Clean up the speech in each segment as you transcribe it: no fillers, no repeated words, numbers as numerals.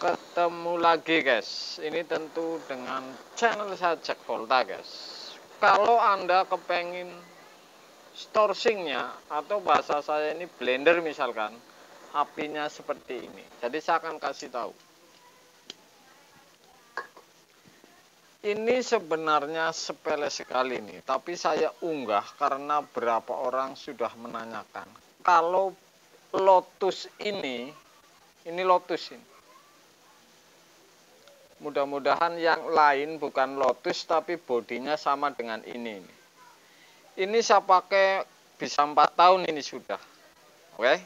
Ketemu lagi guys, ini tentu dengan channel saya Jack Volta guys. Kalau Anda kepengen storsingnya atau bahasa saya ini blender misalkan, apinya seperti ini. Jadi saya akan kasih tahu. Ini sebenarnya sepele sekali nih, tapi saya unggah karena berapa orang sudah menanyakan. Kalau Lotus ini Lotus ini. Mudah-mudahan yang lain bukan Lotus tapi bodinya sama dengan ini. Ini saya pakai bisa 4 tahun ini sudah. Oke.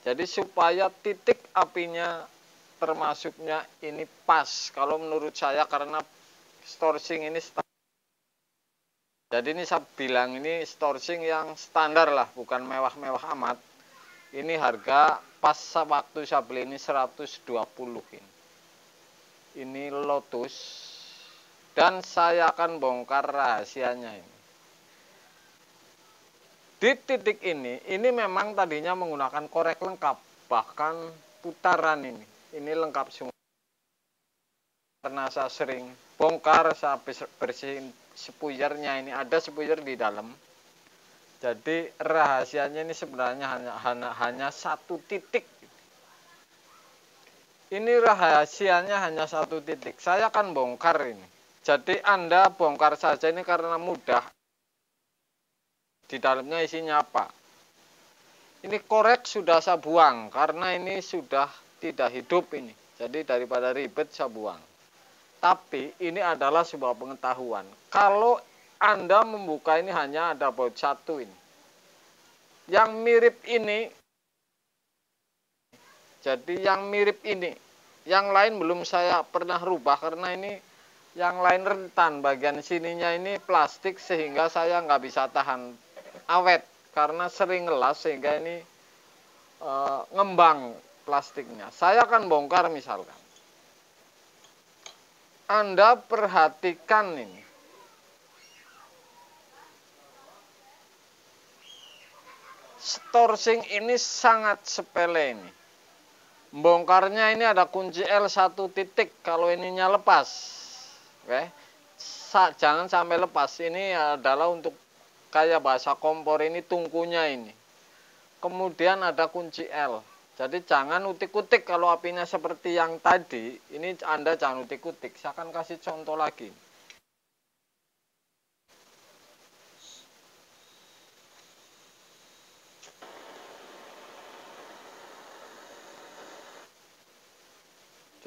Jadi supaya titik apinya termasuknya ini pas. Kalau menurut saya karena storsing ini jadi ini saya bilang ini storsing yang standar lah, bukan mewah-mewah amat. Ini harga pas waktu saya beli ini 120 ini. Ini Lotus dan saya akan bongkar rahasianya ini. Di titik ini memang tadinya menggunakan korek lengkap, bahkan putaran ini lengkap semua. Karena saya sering bongkar, saya bersihin spuyernya, ini ada spuyer di dalam. Jadi rahasianya ini sebenarnya hanya satu titik. Ini rahasianya hanya satu titik. Saya akan bongkar ini. Jadi Anda bongkar saja ini karena mudah. Di dalamnya isinya apa? Ini korek sudah saya buang karena ini sudah tidak hidup ini. Jadi daripada ribet saya buang. Tapi ini adalah sebuah pengetahuan. Kalau Anda membuka ini hanya ada baut satu ini. Yang mirip ini. Jadi yang mirip ini. Yang lain belum saya pernah rubah karena ini yang lain rentan. Bagian sininya ini plastik sehingga saya nggak bisa tahan awet. Karena sering ngelas sehingga ini ngembang plastiknya. Saya akan bongkar misalkan. Anda perhatikan ini. Storsing ini sangat sepele ini. Bongkarnya ini ada kunci L1 titik kalau ininya lepas. Oke. Jangan sampai lepas. Ini adalah untuk kayak bahasa kompor ini tungkunya ini. Kemudian ada kunci L. Jadi jangan utik-utik kalau apinya seperti yang tadi. Ini Anda jangan utik-utik. Saya akan kasih contoh lagi.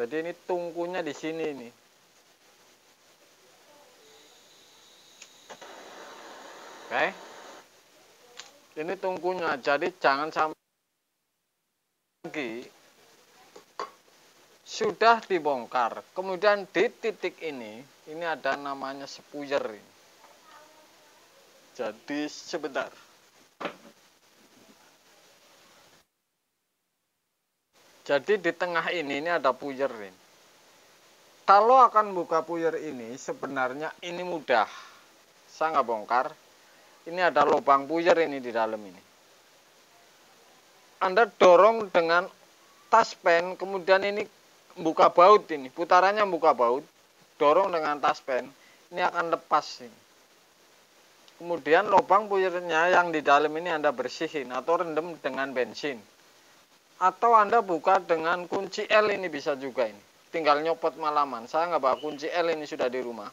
Jadi ini tungkunya di sini nih. Oke. Ini tungkunya. Jadi jangan sampai lagi sudah dibongkar. Kemudian di titik ini ada namanya spuyer ini. Jadi sebentar. Jadi di tengah ini ada puyer ini. Kalau akan buka puyer ini sebenarnya ini mudah. Saya nggak bongkar. Ini ada lubang puyer ini di dalam ini. Anda dorong dengan taspen, kemudian ini buka baut ini. Putarannya buka baut. Dorong dengan taspen. Ini akan lepas ini. Kemudian lubang puyernya yang di dalam ini Anda bersihin atau rendam dengan bensin. Atau Anda buka dengan kunci L ini bisa juga ini. Tinggal nyopot malaman. Saya nggak bawa kunci L ini sudah di rumah.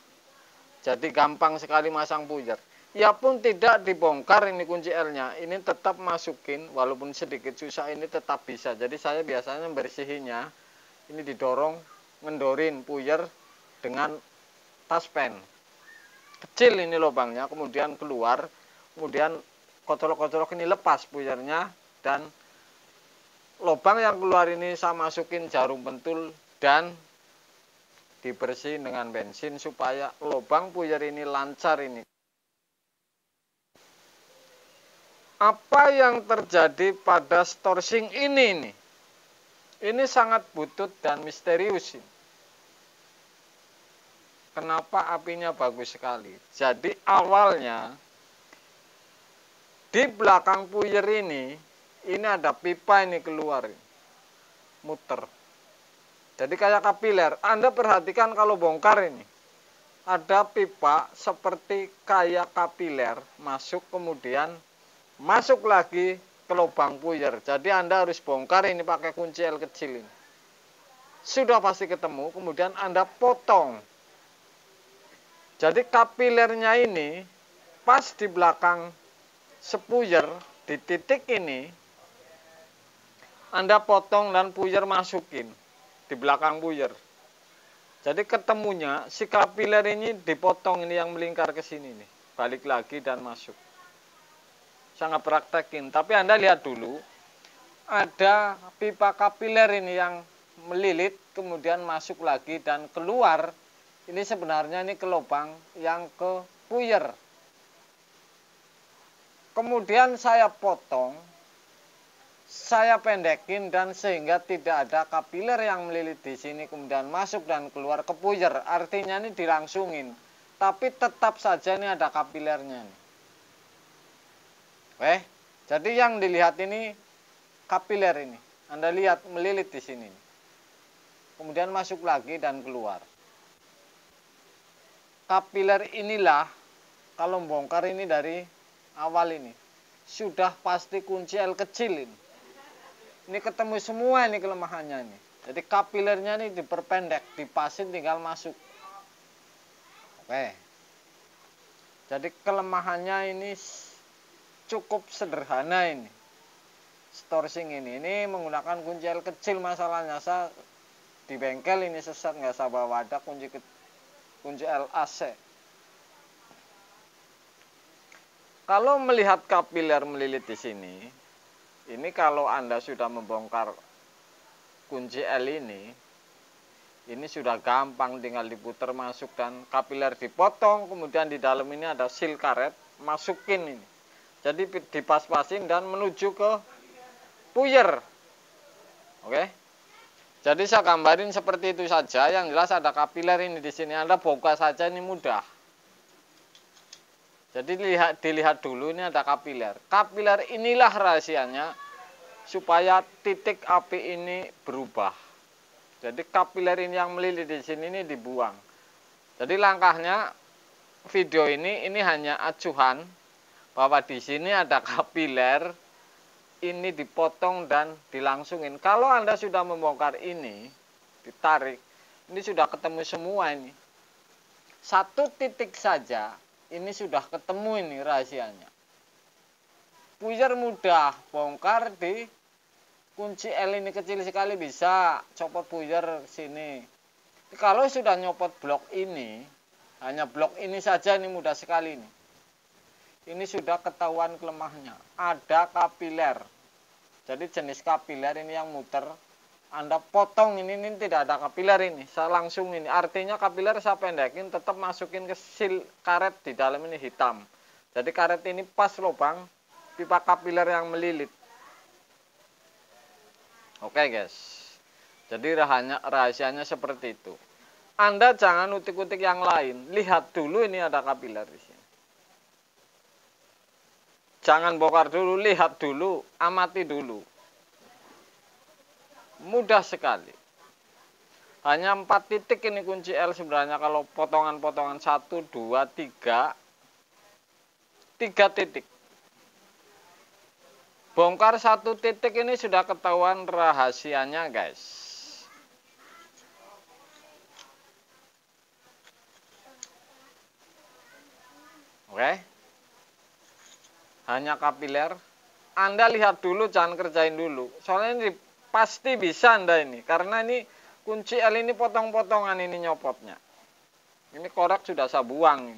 Jadi gampang sekali masang puyer. Ya pun tidak dibongkar ini kunci L-nya. Ini tetap masukin walaupun sedikit susah ini tetap bisa. Jadi saya biasanya bersihinnya. Ini didorong, ngendorin puyer dengan taspen. Kecil ini lubangnya, kemudian keluar. Kemudian kocolok-kocolok ini lepas puyernya. Dan lubang yang keluar ini saya masukin jarum pentul dan dibersihin dengan bensin supaya lubang puyer ini lancar ini. Apa yang terjadi pada storsing ini nih? Ini sangat butut dan misterius ini. Kenapa apinya bagus sekali? Jadi awalnya di belakang puyer ini ada pipa ini keluar, muter. Jadi kayak kapiler. Anda perhatikan kalau bongkar ini. Ada pipa seperti kayak kapiler. Masuk kemudian masuk lagi ke lubang puyer. Jadi Anda harus bongkar ini pakai kunci L kecil ini. Sudah pasti ketemu. Kemudian Anda potong. Jadi kapilernya ini pas di belakang sepuyer. Di titik ini Anda potong dan puyer masukin di belakang puyer. Jadi ketemunya si kapiler ini dipotong ini yang melingkar ke sini nih, balik lagi dan masuk. Sangat praktekin. Tapi Anda lihat dulu, ada pipa kapiler ini yang melilit kemudian masuk lagi dan keluar. Ini sebenarnya ini ke lubang yang ke puyer. Kemudian saya potong. Saya pendekin dan sehingga tidak ada kapiler yang melilit di sini kemudian masuk dan keluar ke puyer. Artinya ini dilangsungin. Tapi tetap saja ini ada kapilernya. Jadi yang dilihat ini kapiler ini. Anda lihat melilit di sini. Kemudian masuk lagi dan keluar. Kapiler inilah kalau bongkar ini dari awal ini. Sudah pasti kunci L kecil ini. Ini ketemu semua ini kelemahannya ini. Jadi kapilernya ini diperpendek, dipasin tinggal masuk. Jadi kelemahannya ini cukup sederhana ini. Storsing ini menggunakan kunci L kecil masalahnya. Saya di bengkel ini sesat nggak saya bawa ada kunci L AC. Kalau melihat kapiler melilit di sini. Ini kalau Anda sudah membongkar kunci L ini sudah gampang tinggal diputar masuk dan kapiler dipotong. Kemudian di dalam ini ada sil karet, masukin ini. Jadi dipas-pasin dan menuju ke puyer. Jadi saya gambarin seperti itu saja. Yang jelas ada kapiler ini di sini. Anda buka saja ini mudah. Jadi dilihat dulu ini ada kapiler. Kapiler inilah rahasianya supaya titik api ini berubah. Jadi kapiler ini yang melilit di sini ini dibuang. Jadi langkahnya video ini hanya acuhan bahwa di sini ada kapiler ini dipotong dan dilangsungin. Kalau Anda sudah membongkar ini, ditarik, ini sudah ketemu semua ini. Satu titik saja ini sudah ketemu ini rahasianya. Puyer mudah, bongkar di kunci L ini kecil sekali bisa copot puyer sini. Kalau sudah nyopot blok ini, hanya blok ini saja ini mudah sekali ini. Ini sudah ketahuan kelemahnya. Ada kapiler. Jadi jenis kapiler ini yang muter. Anda potong ini tidak ada kapiler ini. Saya langsung ini. Artinya kapiler saya pendekin tetap masukin ke sil karet di dalam ini hitam. Jadi karet ini pas lubang pipa kapiler yang melilit. Oke guys. Jadi rahasianya seperti itu. Anda jangan utik-utik yang lain. Lihat dulu ini ada kapiler di sini. Jangan bongkar dulu, lihat dulu, amati dulu. Mudah sekali. Hanya 4 titik ini kunci L sebenarnya kalau potongan-potongan 1, 2, 3. 3 titik. Bongkar 1 titik ini sudah ketahuan rahasianya guys. Hanya kapiler. Anda lihat dulu, jangan kerjain dulu. Soalnya ini pasti bisa Anda ini. Karena ini kunci L ini potong-potongan ini nyopotnya. Ini korek sudah saya buang.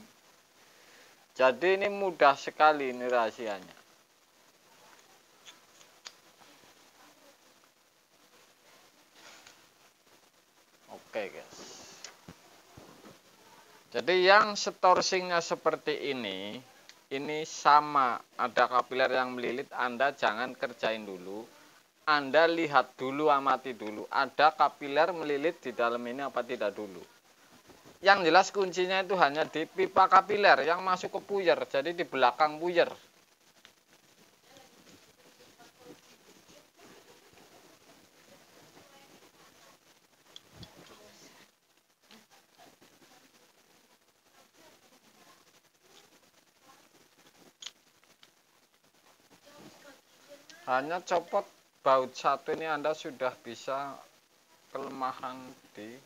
Jadi ini mudah sekali ini rahasianya. Oke guys. Jadi yang storsingnya seperti ini sama ada kapiler yang melilit. Anda jangan kerjain dulu. Anda lihat dulu, amati dulu. Ada kapiler melilit di dalam ini apa tidak dulu. Yang jelas kuncinya itu hanya di pipa kapiler yang masuk ke puyer. Jadi di belakang puyer. Hanya copot baut satu ini Anda sudah bisa kelemahan di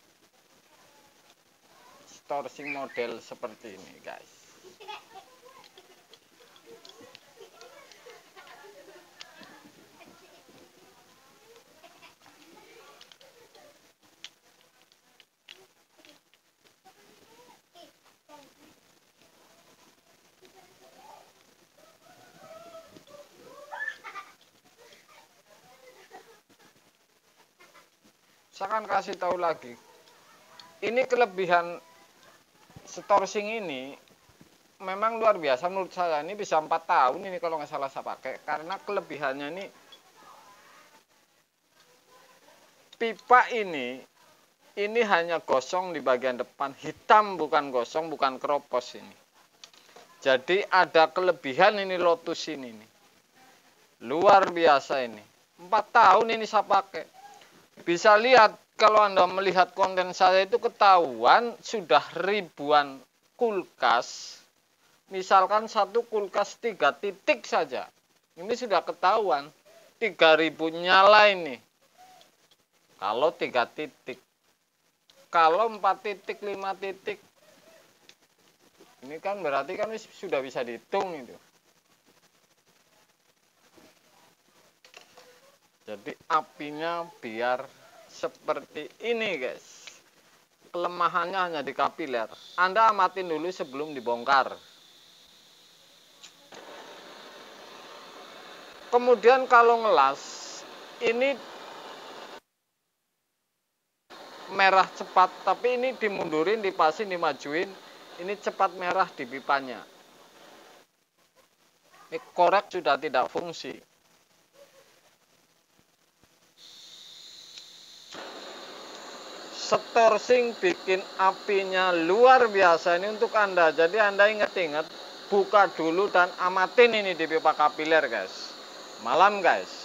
storsing model seperti ini guys. Saya akan kasih tahu lagi. Ini kelebihan storsing ini memang luar biasa menurut saya. Ini bisa 4 tahun ini kalau nggak salah saya pakai. Karena kelebihannya ini pipa ini hanya gosong di bagian depan, hitam bukan gosong, bukan keropos ini. Jadi ada kelebihan ini Lotus ini nih. Luar biasa ini. 4 tahun ini saya pakai. Bisa lihat kalau Anda melihat konten saya itu ketahuan sudah ribuan kulkas. Misalkan satu kulkas 3 titik saja. Ini sudah ketahuan 3000 nyala ini. Kalau 3 titik. Kalau 4 titik, 5 titik. Ini kan berarti kan sudah bisa dihitung itu. Jadi apinya biar seperti ini guys. Kelemahannya hanya di kapiler. Anda amatin dulu sebelum dibongkar. Kemudian kalau ngelas, ini merah cepat. Tapi ini dimundurin, dipasin, dimajuin. Ini cepat merah di pipanya. Ini korek sudah tidak fungsi. Storsing bikin apinya luar biasa ini untuk Anda. Jadi Anda ingat-ingat buka dulu dan amatin ini di pipa kapiler guys. Malam guys.